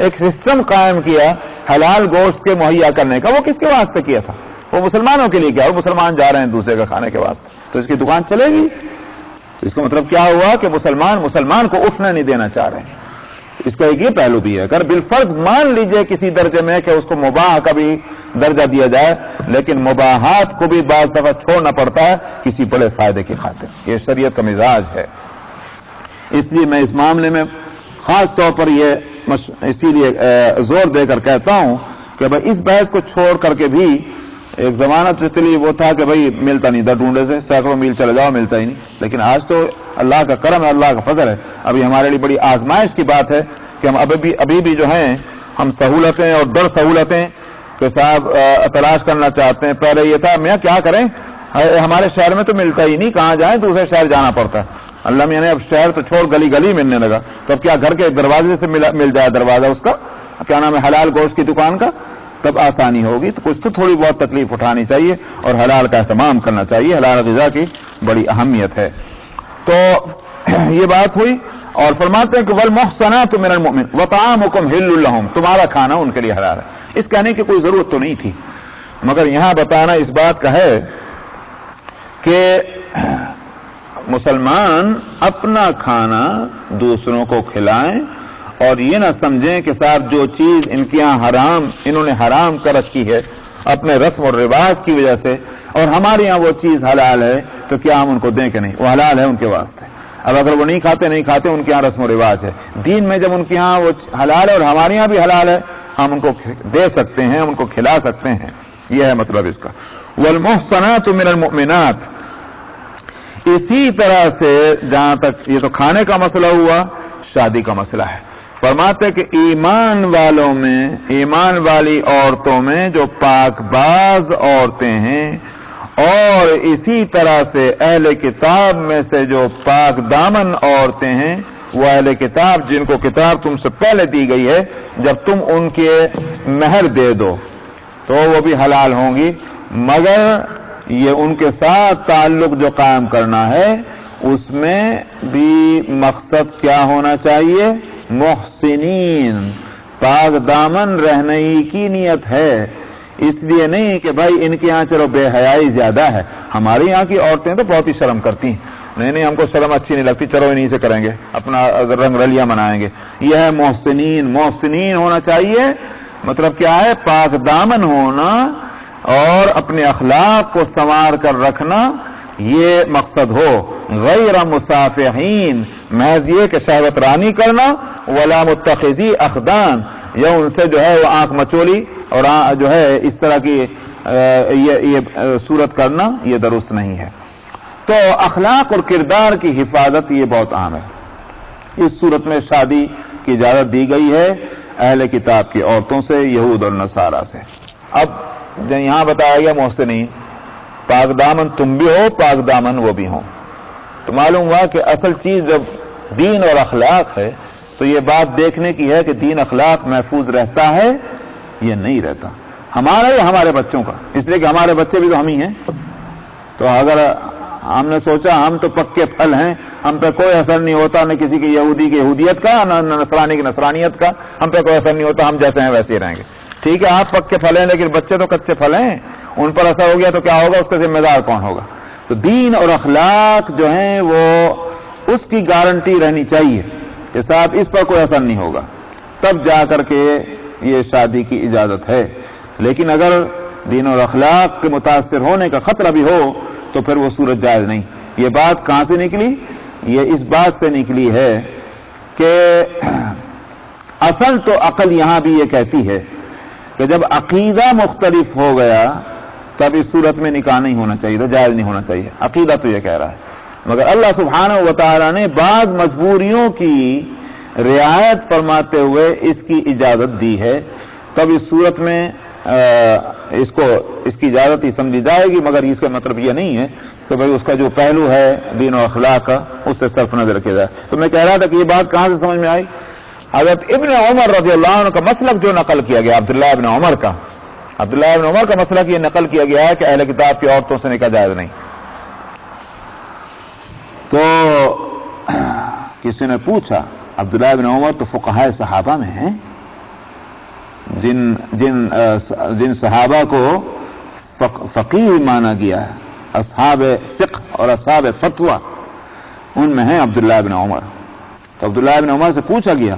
ایک سسٹم قائم کیا حلال گوشت کے مہیا کرنے کا، وہ کس کے واسطے کیا تھا؟ وہ مسلمانوں کے لیے کیا؟ اور مسلمان جا رہے ہیں دوسرے کا کھانے کے واسطے، تو اس کی دکان چلے گی؟ تو اس کا مطلب کیا ہوا کہ مسلمان کو اٹھنا نہیں دینا چاہ رہے ہیں. اس کا ایک یہ پہلو بھی ہے. اگر بالفرض مان لیجئے کسی درجے میں کہ اس کو مباح کا بھی درجہ دیا جائے، لیکن مباحات کو بھی بعض دفعہ چھوڑنا پڑتا ہے کسی بڑے فائدے کی خاطر. یہ شریعت کا مزاج ہے. اس لیے میں اس معاملے میں خاص طور پر اسی لیے زور دے کر کہتا ہوں کہ بھائی اس بحث کو چھوڑ کر کے بھی ایک زمانہ تو چلیے وہ تھا کہ بھائی ملتا نہیں تھا ڈھونڈے سے، سینکڑوں میل چلے جاؤ ملتا ہی نہیں، لیکن آج تو اللہ کا کرم ہے، اللہ کا فضل ہے. ابھی ہمارے لیے بڑی آزمائش کی بات ہے کہ ہم ابھی بھی جو ہیں ہم سہولتیں اور در سہولتیں کہ صاحب تلاش کرنا چاہتے ہیں. پہلے یہ تھا میں کیا کریں، ہمارے شہر میں تو ملتا ہی نہیں، کہاں جائیں، دوسرے شہر جانا پڑتا ہے. اللہ میاں نے اب شہر تو چھوڑ گلی گلی ملنے لگا، تو اب کیا گھر کے دروازے سے مل جائے دروازہ اس کا کیا نام ہے حلال گوشت کی دکان کا، تب آسانی ہوگی. تو کچھ تو تھوڑی بہت تکلیف اٹھانی چاہیے اور حلال کا اہتمام کرنا چاہیے. حلال غذا کی بڑی اہمیت ہے. تو یہ بات ہوئی. اور فرماتے ہیں کہ والمحصنات من المؤمن وطعامکم حل لهم، تمہارا کھانا ان کے لیے حلال ہے. اس کہنے کی کوئی ضرورت تو نہیں تھی، مگر یہاں بتانا اس بات کا ہے کہ مسلمان اپنا کھانا دوسروں کو کھلائیں اور یہ نہ سمجھیں کہ صاحب جو چیز ان کے یہاں انہوں نے حرام کر رکھی ہے اپنے رسم اور رواج کی وجہ سے، اور ہمارے یہاں وہ چیز حلال ہے تو کیا ہم ان کو دیں کہ نہیں؟ وہ حلال ہے ان کے واسطے. اب اگر وہ نہیں کھاتے ان کے یہاں رسم و رواج ہے. دین میں جب ان کے یہاں وہ حلال ہے اور ہمارے یہاں بھی حلال ہے، ہم ان کو دے سکتے ہیں، ہم ان کو کھلا سکتے ہیں. یہ ہے مطلب اس کا. والمحصنات من المؤمنات، اسی طرح سے جہاں تک یہ تو کھانے کا مسئلہ ہوا، شادی کا مسئلہ ہے. فرماتے کہ ایمان والوں میں، ایمان والی عورتوں میں جو پاک باز عورتیں ہیں، اور اسی طرح سے اہل کتاب میں سے جو پاک دامن عورتیں ہیں، وہ اہل کتاب جن کو کتاب تم سے پہلے دی گئی ہے، جب تم ان کے مہر دے دو تو وہ بھی حلال ہوں گی، مگر یہ ان کے ساتھ تعلق جو قائم کرنا ہے اس میں بھی مقصد کیا ہونا چاہیے؟ محسنین، پاک دامن رہنے کی نیت ہے، اس لیے نہیں کہ بھائی ان کے یہاں چلو بے حیائی زیادہ ہے، ہمارے یہاں کی عورتیں تو بہت ہی شرم کرتی ہیں، نہیں ہم کو شرم اچھی نہیں لگتی، چلو انہیں سے کریں گے، اپنا رنگ رلیاں منائیں گے۔ یہ ہے محسنین، محسنین ہونا چاہیے، مطلب کیا ہے؟ پاک دامن ہونا اور اپنے اخلاق کو سنوار کر رکھنا، یہ مقصد ہو۔ غیر مصافحین، محض یہ کہ شہوت رانی کرنا، ولا متخذی اخدان، یا ان سے جو ہے وہ آنکھ مچولی اور جو ہے اس طرح کی یہ صورت کرنا، یہ درست نہیں ہے۔ تو اخلاق اور کردار کی حفاظت یہ بہت عام ہے۔ اس صورت میں شادی کی اجازت دی گئی ہے اہل کتاب کی عورتوں سے، یہود اور نصارہ سے۔ اب یہاں بتایا گیا محسنین، پاک دامن تم بھی ہو، پاک دامن وہ بھی ہوں، تو معلوم ہوا کہ اصل چیز جب دین اور اخلاق ہے تو یہ بات دیکھنے کی ہے کہ دین اخلاق محفوظ رہتا ہے یہ نہیں رہتا، ہمارا یا ہمارے بچوں کا، اس لیے کہ ہمارے بچے بھی تو ہم ہی ہیں۔ تو اگر ہم نے سوچا ہم تو پکے پھل ہیں، ہم پہ کوئی اثر نہیں ہوتا، نہ کسی کی یہودی کی یہودیت کا، نہ نصرانی کی نصرانیت کا، ہم پہ کوئی اثر نہیں ہوتا، ہم جیسے ہیں ویسے ہی رہیں گے، ٹھیک ہے آپ پکے پھل ہیں لیکن بچے تو کچے پھل ہیں، ان پر اثر ہو گیا تو کیا ہوگا؟ اس کا ذمہ دار کون ہوگا؟ تو دین اور اخلاق جو ہیں وہ اس کی گارنٹی رہنی چاہیے کہ صاحب اس پر کوئی اثر نہیں ہوگا، تب جا کر کے یہ شادی کی اجازت ہے۔ لیکن اگر دین اور اخلاق کے متاثر ہونے کا خطرہ بھی ہو تو پھر وہ صورت جائز نہیں۔ یہ بات کہاں سے نکلی؟ یہ اس بات سے نکلی ہے کہ اصل تو عقل یہاں بھی یہ کہتی ہے کہ جب عقیدہ مختلف ہو گیا تب اس صورت میں نکاح نہیں ہونا چاہیے تھا، جائز نہیں ہونا چاہیے، عقیدہ تو یہ کہہ رہا ہے، مگر اللہ سبحانہ و تعالی نے بعض مجبوریوں کی رعایت فرماتے ہوئے اس کی اجازت دی ہے، تب اس صورت میں اس کی اجازت ہی سمجھی جائے گی، مگر اس کا مطلب یہ نہیں ہے کہ بھئی اس کا جو پہلو ہے دین و اخلاق کا اس سے صرف نظر کیا جائے۔ تو میں کہہ رہا تھا کہ یہ بات کہاں سے سمجھ میں آئی؟ حضرت ابن عمر رضی اللہ عنہ کا مسلک جو نقل کیا گیا، عبداللہ ابن عمر کا مسلک یہ نقل کیا گیا ہے کہ اہل کتاب کی عورتوں سے نکاح جائز نہیں۔ تو کسی نے پوچھا عبداللہ ابن عمر تو فقہائے صحابہ میں ہیں، جن صحابہ کو فقیہ مانا گیا ہے، اصحاب فقہ اور اصحاب فتویٰ، ان میں ہیں عبداللہ ابن عمر۔ تو عبداللہ ابن عمر سے پوچھا گیا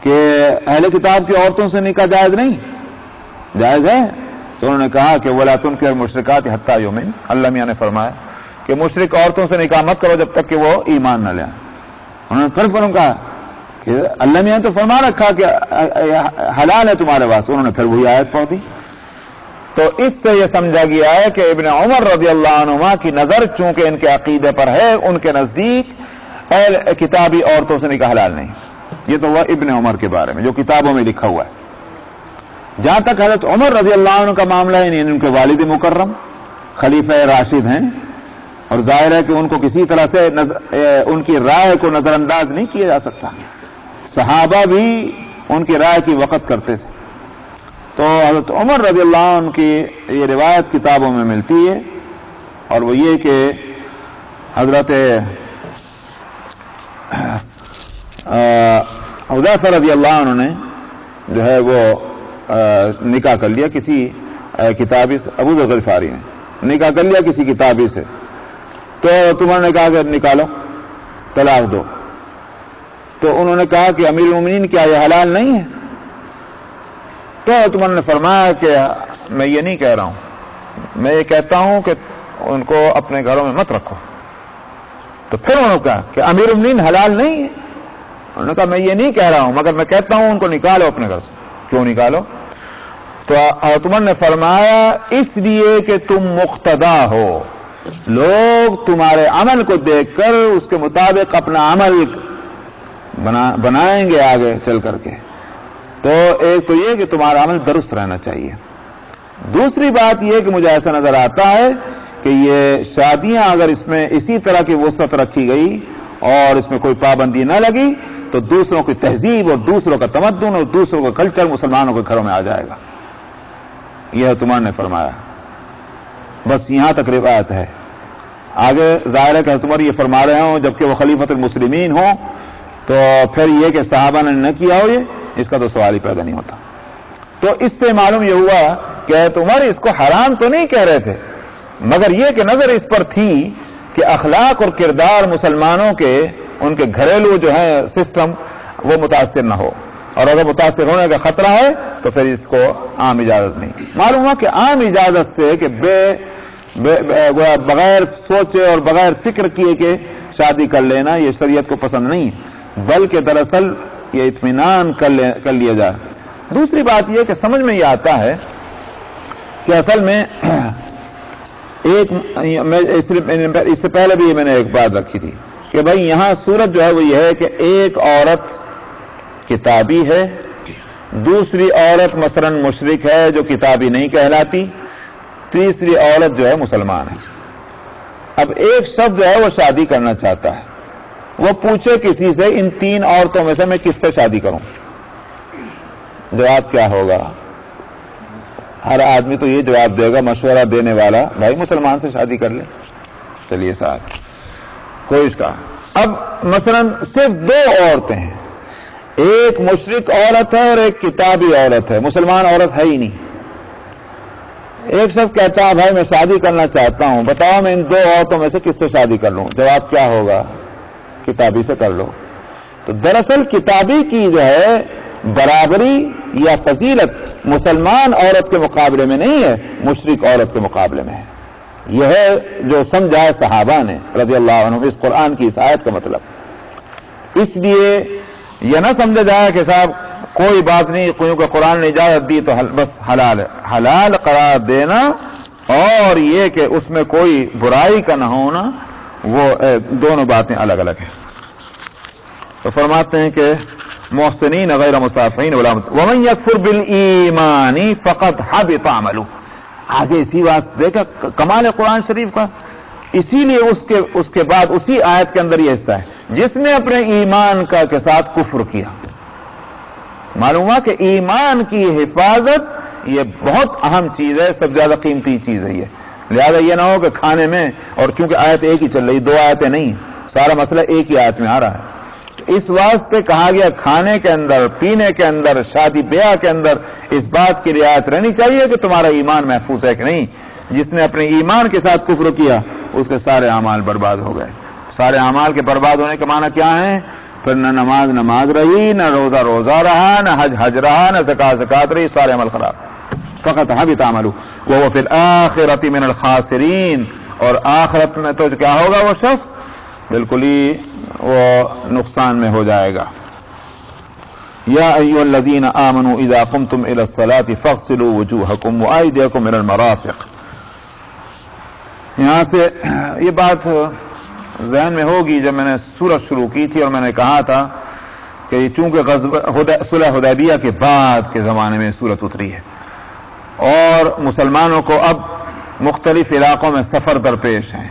کہ اہل کتاب کی عورتوں سے نکاح جائز نہیں، جائز ہے؟ تو انہوں نے کہا کہ وَلَا تُنْكِحُ الْمُشْرِكَاتِ حَتَّىٰ يُؤْمِنْ، اللہ میاں نے فرمایا کہ مشرک عورتوں سے نکاح مت کرو جب تک کہ وہ ایمان نہ لیں۔ انہوں نے پھر کہا کہ اللہ میاں تو فرما رکھا کہ حلال ہے تمہارے واسطے، انہوں نے پھر وہی آیت پڑھ دی۔ تو اس سے یہ سمجھا گیا ہے کہ ابن عمر رضی اللہ عنہما کی نظر چونکہ ان کے عقیدے پر ہے، ان کے نزدیک اہل کتابی عورتوں سے نکاح حلال نہیں۔ یہ تو ہوا ابن عمر کے بارے میں جو کتابوں میں لکھا ہوا ہے۔ جہاں تک حضرت عمر رضی اللہ عنہ کا معاملہ ہے، یعنی ان کے والد مکرم خلیفہ راشد ہیں، اور ظاہر ہے کہ ان کو کسی طرح سے ان کی رائے کو نظر انداز نہیں کیا جا سکتا، صحابہ بھی ان کی رائے کی وقت کرتے تھے۔ تو حضرت عمر رضی اللہ عنہ کی یہ روایت کتابوں میں ملتی ہے، اور وہ یہ کہ حضرت حذیفہ رضی اللہ عنہ نے جو ہے وہ نکاح کر لیا کسی کتابی سے، ابو ذر غفاری نے نکاح کر لیا کسی کتابی سے، تو تمہوں نے کہا کہ نکالو، طلاق دو۔ تو انہوں نے کہا کہ امیر المومنین کیا یہ حلال نہیں ہے؟ تو تمہوں نے فرمایا کہ میں یہ نہیں کہہ رہا ہوں، میں یہ کہتا ہوں کہ ان کو اپنے گھروں میں مت رکھو۔ تو پھر انہوں نے کہا کہ امیر المومنین حلال نہیں ہے؟ انہوں نے کہا میں یہ نہیں کہہ رہا ہوں، مگر میں کہتا ہوں ان کو نکالو اپنے گھر سے۔ کیوں نکالو؟ تو تمہوں نے فرمایا اس لیے کہ تم مقتدا ہو، لوگ تمہارے عمل کو دیکھ کر اس کے مطابق اپنا عمل بنائیں گے آگے چل کر کے۔ تو ایک تو یہ کہ تمہارا عمل درست رہنا چاہیے، دوسری بات یہ کہ مجھے ایسا نظر آتا ہے کہ یہ شادیاں اگر اس میں اسی طرح کی وسعت رکھی گئی اور اس میں کوئی پابندی نہ لگی تو دوسروں کی تہذیب اور دوسروں کا تمدن اور دوسروں کا کلچر مسلمانوں کے گھروں میں آ جائے گا۔ یہ تمہارے نے فرمایا. بس یہاں تک روایت ہے. آگے ظاہر ہے کہ عمر یہ فرما رہے ہوں جبکہ وہ خلیفۃ المسلمین ہوں، تو پھر یہ کہ صحابہ نے نہ کیا ہو، یہ اس کا تو سوال ہی پیدا نہیں ہوتا. تو اس سے معلوم یہ ہوا کہ عمر اس کو حرام تو نہیں کہہ رہے تھے، مگر یہ کہ نظر اس پر تھی کہ اخلاق اور کردار مسلمانوں کے، ان کے گھریلو جو ہے سسٹم، وہ متاثر نہ ہو، اور اگر متاثر ہونے کا خطرہ ہے تو پھر اس کو عام اجازت نہیں. معلوم ہوا کہ عام اجازت سے کہ بغیر سوچے اور بغیر فکر کیے کہ شادی کر لینا یہ شریعت کو پسند نہیں، بلکہ دراصل یہ اطمینان کر لیا جائے. دوسری بات یہ کہ سمجھ میں یہ آتا ہے کہ اصل میں اس سے پہلے بھی میں نے ایک بات رکھی تھی کہ بھائی یہاں صورت جو ہے وہ یہ ہے کہ ایک عورت کتابی ہے، دوسری عورت مثلا مشرک ہے جو کتابی نہیں کہلاتی، تیسری عورت جو ہے مسلمان ہے. اب ایک شخص جو ہے وہ شادی کرنا چاہتا ہے، وہ پوچھے کسی سے ان تین عورتوں میں سے میں کس سے شادی کروں، جواب کیا ہوگا؟ ہر آدمی تو یہ جواب دے گا مشورہ دینے والا، بھائی مسلمان سے شادی کر لے. چلیے صاحب کوئی اس کا. اب مثلا صرف دو عورتیں ہیں، ایک مشرک عورت ہے اور ایک کتابی عورت ہے، مسلمان عورت ہے ہی نہیں. ایک شخص کہتا ہے بھائی میں شادی کرنا چاہتا ہوں، بتاؤ میں ان دو عورتوں میں سے کس سے شادی کر لوں؟ جواب کیا ہوگا؟ کتابی سے کر لو. تو دراصل کتابی کی جو ہے برابری یا فضیلت مسلمان عورت کے مقابلے میں نہیں ہے، مشرک عورت کے مقابلے میں ہے. یہ ہے جو سمجھا ہے صحابہ نے رضی اللہ عنہ اس قرآن کی اس آیت کا مطلب. اس لیے یہ نہ سمجھا جائے کہ صاحب کوئی بات نہیں، کیونکہ قرآن نے اجازت دی تو بس حلال ہے. حلال قرار دینا اور یہ کہ اس میں کوئی برائی کا نہ ہونا، وہ دونوں باتیں الگ الگ ہیں. تو فرماتے ہیں کہ محسنین غیر مسافحین ومن یکفر بالایمان فقد حبط عمله. آگے اسی بات دیکھا کمال ہے قرآن شریف کا. اسی لیے اس کے بعد اسی آیت کے اندر یہ حصہ ہے جس نے اپنے ایمان کے ساتھ کفر کیا. معلوم ہوا کہ ایمان کی حفاظت یہ بہت اہم چیز ہے، سب سے زیادہ قیمتی چیز ہے یہ. لہذا یہ نہ ہو کہ کھانے میں، اور کیونکہ آیت ایک ہی چل رہی، دو آیتیں نہیں، سارا مسئلہ ایک ہی آیت میں آ رہا ہے. اس واسطے کہا گیا کھانے کے اندر، پینے کے اندر، شادی بیاہ کے اندر اس بات کی رعایت رہنی چاہیے کہ تمہارا ایمان محفوظ ہے کہ نہیں. جس نے اپنے ایمان کے ساتھ کفر کیا اس کے سارے اعمال برباد ہو گئے. سارے اعمال کے برباد ہونے کے معنی کیا ہیں؟ پھر نہ نماز رہی، نہ روزہ رہا، نہ حج رہا، نہ زکات رہی، سارے عمل خراب. فقط حبط عمله وهو في الآخرة من الخاسرین. اور آخرت میں تو کیا ہوگا؟ وہ شخص بالکل ہی وہ نقصان میں ہو جائے گا. یا ایھا الذین آمنوا اذا قمتم الى الصلاة فاغسلوا وجوهکم وایدیکم الى المرافق. یہاں سے یہ بات ذہن میں ہوگی جب میں نے سورت شروع کی تھی اور میں نے کہا تھا کہ چونکہ صلح حدیبیہ کے بعد کے زمانے میں سورت اتری ہے اور مسلمانوں کو اب مختلف علاقوں میں سفر درپیش ہیں،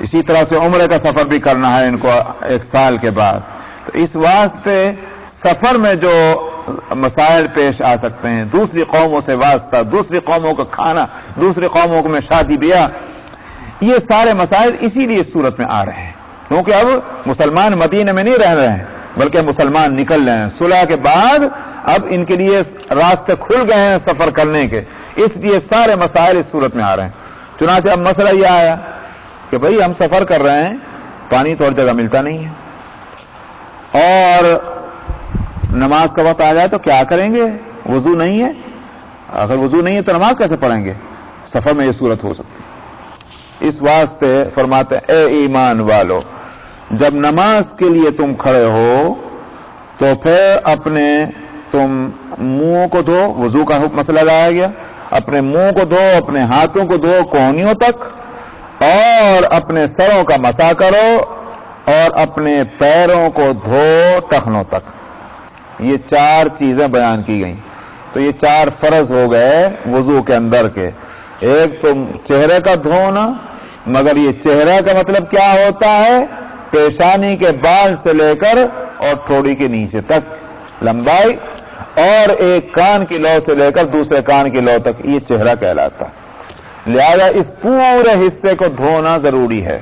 اسی طرح سے عمرے کا سفر بھی کرنا ہے ان کو ایک سال کے بعد، تو اس واسطے سفر میں جو مسائل پیش آ سکتے ہیں، دوسری قوموں سے واسطہ، دوسری قوموں کا کھانا، دوسری قوموں میں شادی بیاہ، یہ سارے مسائل اسی لیے اس صورت میں آ رہے ہیں کیونکہ اب مسلمان مدینے میں نہیں رہ رہے ہیں بلکہ مسلمان نکل رہے ہیں. صلح کے بعد اب ان کے لیے راستے کھل گئے ہیں سفر کرنے کے، اس لیے سارے مسائل اس صورت میں آ رہے ہیں. چنانچہ اب مسئلہ یہ آیا کہ بھئی ہم سفر کر رہے ہیں، پانی تو ہر جگہ ملتا نہیں ہے، اور نماز کا وقت آ جائے تو کیا کریں گے؟ وضو نہیں ہے، اگر وضو نہیں ہے تو نماز کیسے پڑھیں گے؟ سفر میں یہ صورت ہو سکتی ہے. اس واسطے فرماتے ہیں اے ایمان والو، جب نماز کے لیے تم کھڑے ہو تو پھر اپنے تم منہ کو دھو، وضو کا مسئلہ لایا گیا، اپنے منہ کو دھو، اپنے ہاتھوں کو دھو کونیوں تک، اور اپنے سروں کا مسح کرو، اور اپنے پیروں کو دھو ٹخنوں تک. یہ چار چیزیں بیان کی گئیں. تو یہ چار فرض ہو گئے وضو کے اندر کے. ایک تو چہرے کا دھونا، مگر یہ چہرہ کا مطلب کیا ہوتا ہے؟ پیشانی کے بال سے لے کر اور تھوڑی کے نیچے تک لمبائی، اور ایک کان کی لو سے لے کر دوسرے کان کی لو تک یہ چہرہ کہلاتا ہے۔ لہذا اس پورے حصے کو دھونا ضروری ہے،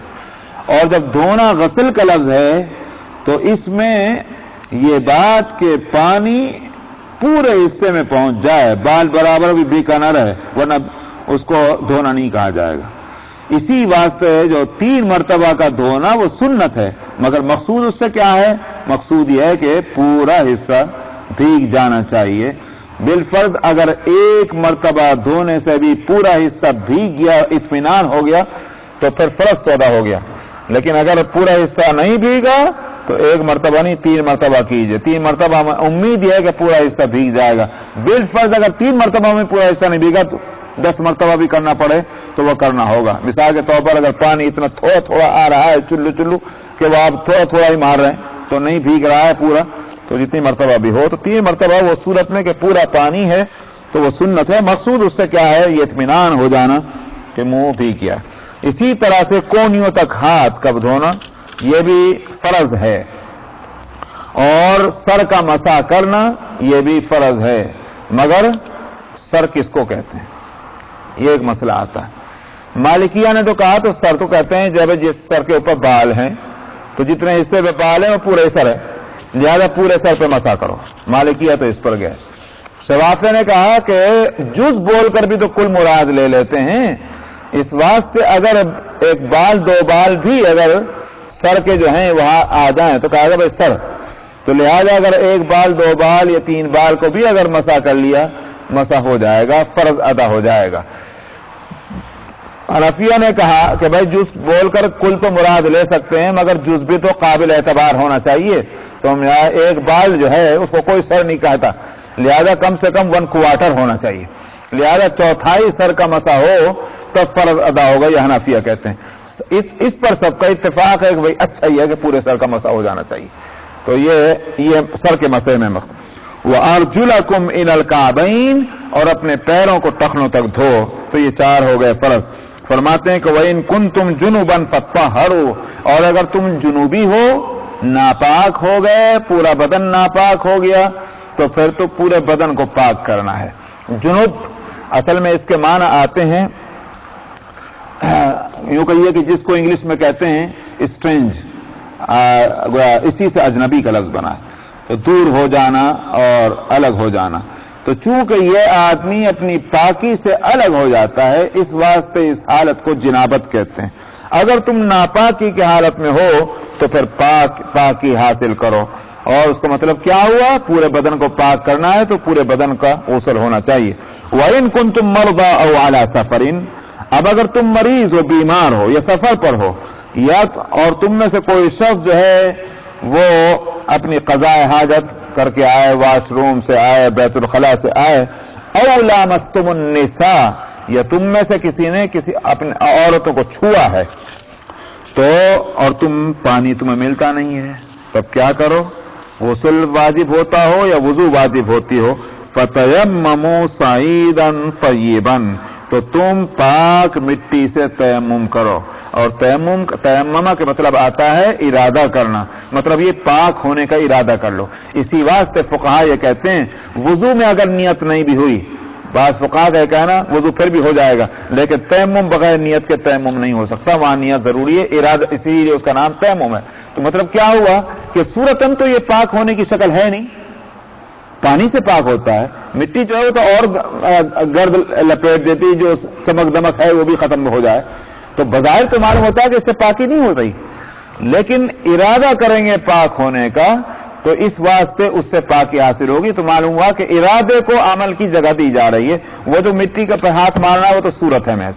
اور جب دھونا غسل کا لفظ ہے تو اس میں یہ بات کہ پانی پورے حصے میں پہنچ جائے، بال برابر بھی بھیگا نہ رہے، ورنہ اس کو دھونا نہیں کہا جائے گا۔ اسی واسطے جو 3 مرتبہ کا دھونا وہ سنت ہے، مگر مقصود اس سے کیا ہے؟ مقصود یہ ہے کہ پورا حصہ بھیگ جانا چاہیے۔ بالفرض اگر ایک مرتبہ دھونے سے بھی پورا حصہ بھیگ گیا، اطمینان ہو گیا، تو پھر فرض پیدا ہو گیا، لیکن اگر پورا حصہ نہیں بھیگا تو ایک مرتبہ نہیں 3 مرتبہ کیجئے۔ 3 مرتبہ میں امید یہ ہے کہ پورا حصہ بھیگ جائے گا۔ بالفرض اگر 3 مرتبہ میں پورا حصہ نہیں بھیگا تو 10 مرتبہ بھی کرنا پڑے تو وہ کرنا ہوگا۔ مثال کے طور پر اگر پانی اتنا تھوڑا تھوڑا آ رہا ہے چلو کہ وہ آپ تھوڑا تھوڑا ہی مار رہے ہیں تو نہیں بھیگ رہا ہے پورا، تو جتنی مرتبہ بھی ہو تو 3 مرتبہ وہ صورت میں کہ پورا پانی ہے تو وہ سنت ہے۔ مقصود اس سے کیا ہے؟ یہ اطمینان ہو جانا کہ منہ بھیگ گیا۔ اسی طرح سے کونیوں تک ہاتھ کب دھونا یہ بھی فرض ہے، اور سر کا مسح کرنا یہ بھی فرض ہے، مگر سر کس کو کہتے ہیں یہ ایک مسئلہ آتا ہے۔ مالکیہ نے تو کہا تو سر تو کہتے ہیں جب جس سر کے اوپر بال ہیں تو جتنے حصے پہ بال ہیں وہ پورے سر ہے، لہذا پورے سر پہ مسح کرو۔ مالکیہ تو اس پر گئے۔ شوافی نے کہا کہ جز بول کر بھی تو کل مراد لے لیتے ہیں، اس واسطے اگر ایک بال 2 بال بھی اگر سر کے جو ہیں وہاں آ جائیں تو کہا گا بھائی سر، تو لہذا اگر 1 بال 2 بال یا 3 بال کو بھی اگر مسح کر لیا مسح ہو جائے گا، فرض ادا ہو جائے گا۔ حنفیہ نے کہا کہ بھائی جز بول کر کل تو مراد لے سکتے ہیں، مگر جز بھی تو قابل اعتبار ہونا چاہیے، تو ہم یہاں 1 بال جو ہے اس کو کوئی سر نہیں کہتا، لہذا کم سے کم 1/4 ہونا چاہیے، لہذا 1/4 سر کا مسح ہو تب فرض ادا ہوگا، یہ حنفیہ کہتے ہیں۔ اس پر سب کا اتفاق ہے کہ بھائی اچھا ہی ہے کہ پورے سر کا مسح ہو جانا چاہیے، تو یہ سر کے مسح میں وَأَرْجُلَكُمْ إِلَى الْكَعْبَيْنِ، اور اپنے پیروں کو ٹخنوں تک دھو، تو یہ 4 ہو گئے فرض۔ فرماتے ہیں کہ وَإِن كُنتُمْ جُنُبًا فَطَّهَّرُوا، اور اگر تم جنوبی ہو، ناپاک ہو گئے، پورا بدن ناپاک ہو گیا تو پھر تو پورے بدن کو پاک کرنا ہے۔ جنوب اصل میں اس کے معنی آتے ہیں، یوں کہیے کہ جس کو انگلش میں کہتے ہیں اسٹرینج، اسی سے اجنبی کا لفظ بنا ہے، تو دور ہو جانا اور الگ ہو جانا۔ تو چونکہ یہ آدمی اپنی پاکی سے الگ ہو جاتا ہے، اس واسطے اس حالت کو جنابت کہتے ہیں۔ اگر تم ناپاکی کی حالت میں ہو تو پھر پاکی حاصل کرو، اور اس کا مطلب کیا ہوا؟ پورے بدن کو پاک کرنا ہے تو پورے بدن کا غسل ہونا چاہیے۔ وَإِن كُنتُم مَرْضَىٰ أَوْ عَلَىٰ سَفَرٍ، اب اگر تم مریض ہو، بیمار ہو یا سفر پر ہو، یا اور تم میں سے کوئی شخص جو ہے وہ اپنی قضاء حاجت کر کے آئے، واش روم سے آئے، بیت الخلاء سے آئے، او لامستم النساء، یا تم میں سے کسی نے کسی اپنے عورتوں کو چھوا ہے تو اور پانی تمہیں ملتا نہیں ہے، تب کیا کرو؟ غسل واجب ہوتا ہو یا وضو واجب ہوتی ہو، فَتَيَمَّمُوا صَعِيدًا طَيِّبًا، تو تم پاک مٹی سے تیمم کرو، اور تیممہ کے مطلب آتا ہے ارادہ کرنا، مطلب یہ پاک ہونے کا ارادہ کر لو۔ اسی واسطے فقہا یہ کہتے ہیں وضو میں اگر نیت نہیں بھی ہوئی، بعض فقہا کا کہنا وضو پھر بھی ہو جائے گا، لیکن تیمم بغیر نیت کے تیمم نہیں ہو سکتا، وہاں نیت ضروری ہے، ارادہ، اسی لیے اس کا نام تیمم ہے۔ تو مطلب کیا ہوا کہ صورتاً تو یہ پاک ہونے کی شکل ہے نہیں، پانی سے پاک ہوتا ہے، مٹی جو ہے وہ تو اور گرد لپیٹ دیتی، جو چمک دمک ہے وہ بھی ختم ہو جائے، تو بظاہر تو معلوم ہوتا ہے کہ اس سے پاکی نہیں ہو رہی، لیکن ارادہ کریں گے پاک ہونے کا تو اس واسطے اس سے پاکی حاصل ہوگی، تو معلوم ہوا کہ ارادے کو عمل کی جگہ دی جا رہی ہے، وہ جو مٹی کا ہاتھ مارنا وہ تو صورت ہے محض،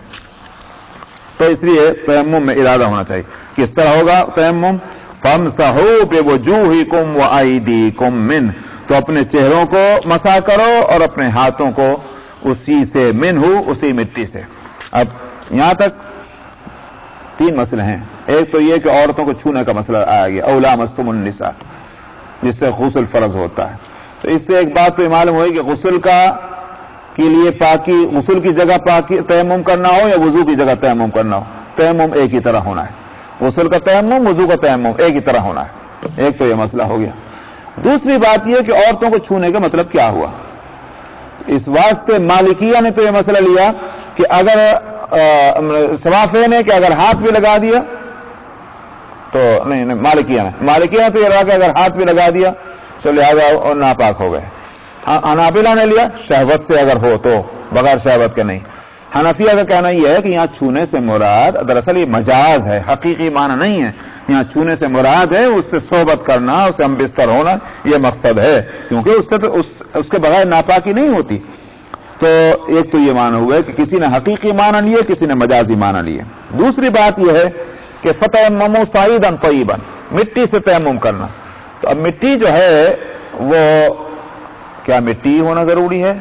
تو اس لیے تیمم میں ارادہ ہونا چاہیے۔ کس طرح ہوگا تیمم؟ فَامْسَحُوا بِوُجُوهِكُمْ وَأَيْدِيكُمْ مِنْهُ، تو اپنے چہروں کو مسح کرو اور اپنے ہاتھوں کو اسی سے، منہ، اسی مٹی سے۔ اب یہاں تک 3 مسئلے ہیں، ایک تو یہ کہ عورتوں کو چھونے کا مسئلہ آیا گیا، او لامستم النساء، جس سے غسل فرض ہوتا ہے، تو اس سے ایک بات تو معلوم ہوئی کہ غسل کے لیے پاکی، غسل کی جگہ پاکی تیمم کرنا ہو یا وضو کی جگہ تیمم کرنا ہو، تیمم ایک ہی طرح ہونا ہے، غسل کا تیمم، وضو کا تیمم ایک ہی طرح ہونا ہے، ایک تو یہ مسئلہ ہو گیا۔ دوسری بات یہ کہ عورتوں کو چھونے کا مطلب کیا ہوا. اس واسطے مالکیہ نے تو یہ مسئلہ لیا کہ اگر صوافے نے کہ اگر ہاتھ بھی لگا دیا تو نہیں مالکیہ نے تو یہ رہا کہ اگر ہاتھ بھی لگا دیا تو لہذا اور ناپاک ہو گئے. حنابلہ نے لیا شہوت سے اگر ہو تو بغیر شہوت کے نہیں. حنفیہ کا کہنا یہ ہے کہ یہاں چھونے سے مراد دراصل یہ مجاز ہے، حقیقی معنی نہیں ہے. یہاں چھونے سے مراد ہے اس سے صحبت کرنا، اس سے ہم بستر ہونا، یہ مقصد ہے، کیونکہ اس سے تو اس کے بغیر ناپاکی نہیں ہوتی. تو ایک تو یہ معنی ہوا ہے کہ کسی نے حقیقی معنی لیے، کسی نے مجازی معنی لیے. دوسری بات یہ ہے کہ فتیمموا صعیدا طیبا، مٹی سے تیمم کرنا. تو اب مٹی جو ہے وہ کیا مٹی ہونا ضروری ہے؟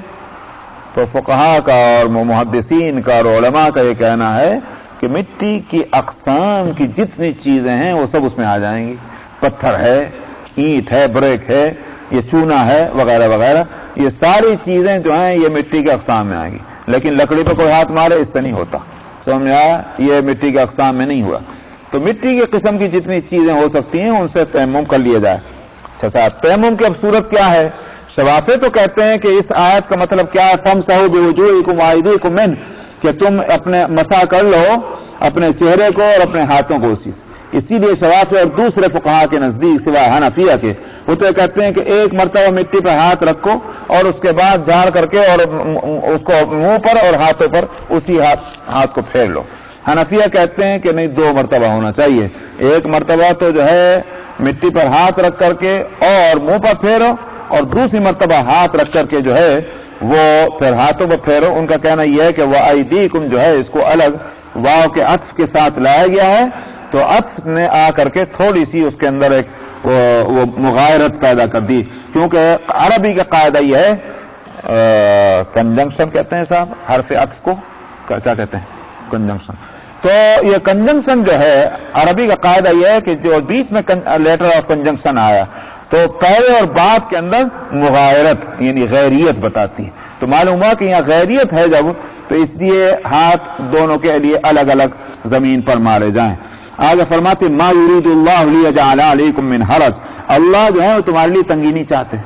تو فقہاء کا اور محدثین کا اور علماء کا یہ کہنا ہے کہ مٹی کی اقسام کی جتنی چیزیں ہیں وہ سب اس میں آ جائیں گی. پتھر ہے، اینٹ ہے، بریک ہے، یہ چونا ہے وغیرہ وغیرہ، یہ ساری چیزیں جو ہیں یہ مٹی کے اقسام میں آئیں گی. لیکن لکڑی پہ کوئی ہاتھ مارے اس سے نہیں ہوتا. سمجھا؟ یہ مٹی کے اقسام میں نہیں ہوا. تو مٹی کے قسم کی جتنی چیزیں ہو سکتی ہیں ان سے تیمم کر لیا جائے. اچھا صاحب، تیمم کی اب صورت کیا ہے؟ شوافے تو کہتے ہیں کہ اس آیت کا مطلب کیا ہے، فامسحوا بوجوہکم وایدیکم منہ، کہ تم اپنے مسح کر لو اپنے چہرے کو اور اپنے ہاتھوں کو اسی سے. اسی لیے شوافے اور دوسرے فقہاء کے نزدیک سوائے حنفیہ کے وہ تو کہتے ہیں کہ ایک مرتبہ مٹی پہ ہاتھ رکھو اور اس کے بعد جھاڑ کر کے اور اس کو منہ پر اور ہاتھوں پر اسی ہاتھ کو پھیر لو. حنفیہ کہتے ہیں کہ نہیں، 2 مرتبہ ہونا چاہیے. ایک مرتبہ تو جو ہے مٹی پر ہاتھ رکھ کر کے اور منہ پر پھیرو، اور دوسری مرتبہ ہاتھ رکھ کر کے جو ہے وہ پھر ہاتھوں پر پھیرو. ان کا کہنا یہ ہے کہ وَأَيْدِيكُمْ جو ہے اس کو الگ واو کے عطف کے ساتھ لایا گیا ہے، تو عطف نے آ کر کے تھوڑی سی اس کے اندر ایک وہ مغایرت پیدا کر دی. کیونکہ عربی کا قاعدہ یہ ہے، کنجنکشن کہتے ہیں صاحب حرف عطف کو، کیا کہتے ہیں؟ کنجنکشن. تو یہ کنجنکشن جو ہے عربی کا قاعدہ یہ ہے کہ جو بیچ میں لیٹر آف کنجنکشن آیا تو پہلے اور بعد کے اندر مغایرت یعنی غیریت بتاتی ہے. تو معلوم ہوا کہ یہاں غیریت ہے جب، تو اس لیے ہاتھ دونوں کے لیے الگ الگ زمین پر مارے جائیں. آگے فرماتے ما یرید اللہ لیجعل علیکم من حرج، اللہ جو ہے وہ تمہارے لیے تنگی نہیں چاہتے،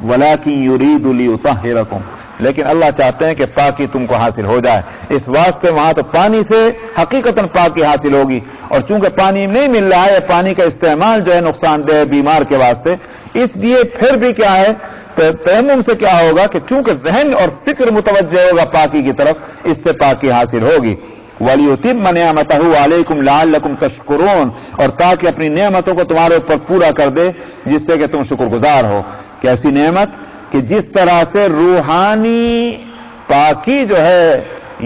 ولکن یرید لیطہرکم، لیکن اللہ چاہتے ہیں کہ پاکی تم کو حاصل ہو جائے. اس واسطے وہاں تو پانی سے حقیقتاً پاکی حاصل ہوگی، اور چونکہ پانی نہیں مل رہا ہے پانی کا استعمال جو ہے نقصان دہ بیمار کے واسطے، اس لیے پھر بھی کیا ہے تیمم سے کیا ہوگا کہ چونکہ ذہن اور فکر متوجہ ہوگا پاکی کی طرف، اس سے پاکی حاصل ہوگی. وَلِيُتِمَّ نِعْمَتَهُ عَلَيْكُمْ لَعَلَّكُمْ تَشْكُرُونَ، اور تاکہ اپنی نعمتوں کو تمہارے اوپر پورا کر دے جس سے کہ تم شکر گزار ہو. کیسی نعمت؟ کہ جس طرح سے روحانی پاکی جو ہے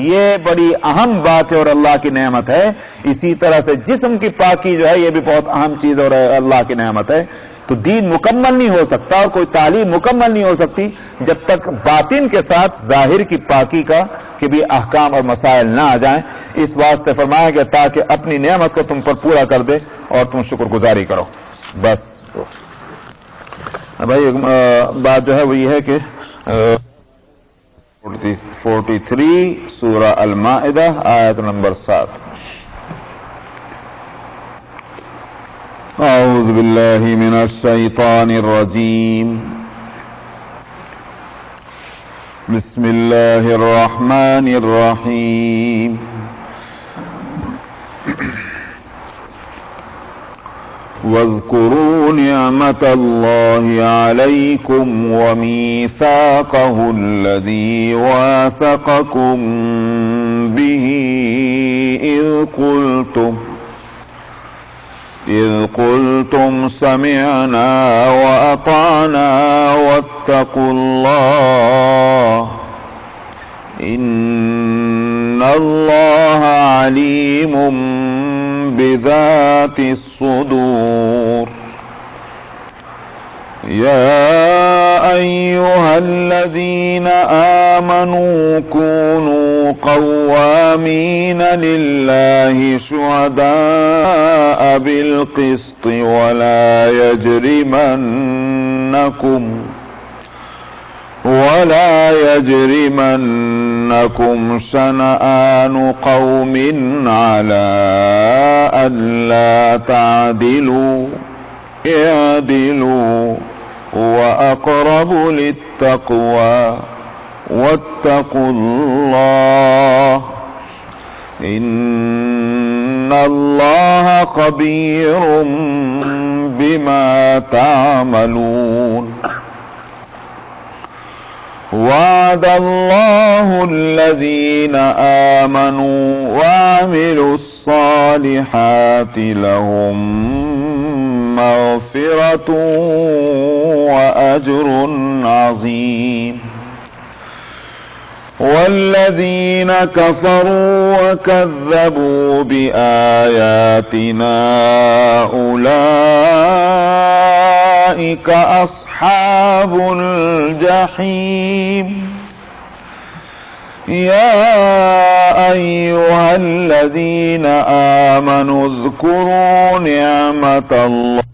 یہ بڑی اہم بات ہے اور اللہ کی نعمت ہے، اسی طرح سے جسم کی پاکی جو ہے یہ بھی بہت اہم چیز اور اللہ کی نعمت ہے. تو دین مکمل نہیں ہو سکتا اور کوئی تعلیم مکمل نہیں ہو سکتی جب تک باطن کے ساتھ ظاہر کی پاکی کا کہ بھی احکام اور مسائل نہ آ جائیں. اس واسطے فرمایا گیا تاکہ اپنی نعمت کو تم پر پورا کر دے اور تم شکر گزاری کرو. بس بھائی بات جو ہے وہ یہ ہے کہ 43 سورہ المائدہ آیت نمبر 7. اعوذ باللہ من الشیطان الرجیم، بسم اللہ الرحمن الرحیم. واذكروا نعمة الله عليكم وميثاقه الذي واثقكم به إذ قلتم سمعنا وأطعنا واتقوا الله إن الله عليم بذات الصدور. يا أيها الذين آمنوا كونوا قوامين لله شهداء بالقسط ولا يجرمنكم شنآن قوم على ألا تعدلوا، اعدلوا، اعدلوا، اعدلوا، اعدلوا، اعدلوا، اعدلوا، اعدلوا، اعدلوا، اعدلوا، اعدلوا، اعدلوا، اعدلوا، اعدلوا، اعدلوا، اعدلوا، اعدلوا، اعدلوا، اعدلوا، ولا يجرمنكم شنآن قوم على ألا تعدلوا اعدلوا هو أقرب للتقوى واتقوا الله إن الله خبير بما تعملون. وعد الله الذين آمنوا وعملوا الصالحات لهم مغفرة وأجر عظيم. والذين كفروا وكذبوا بآياتنا أولئك أصحاب الجحيم. يا أيها الذين آمنوا اذكروا نعمة الله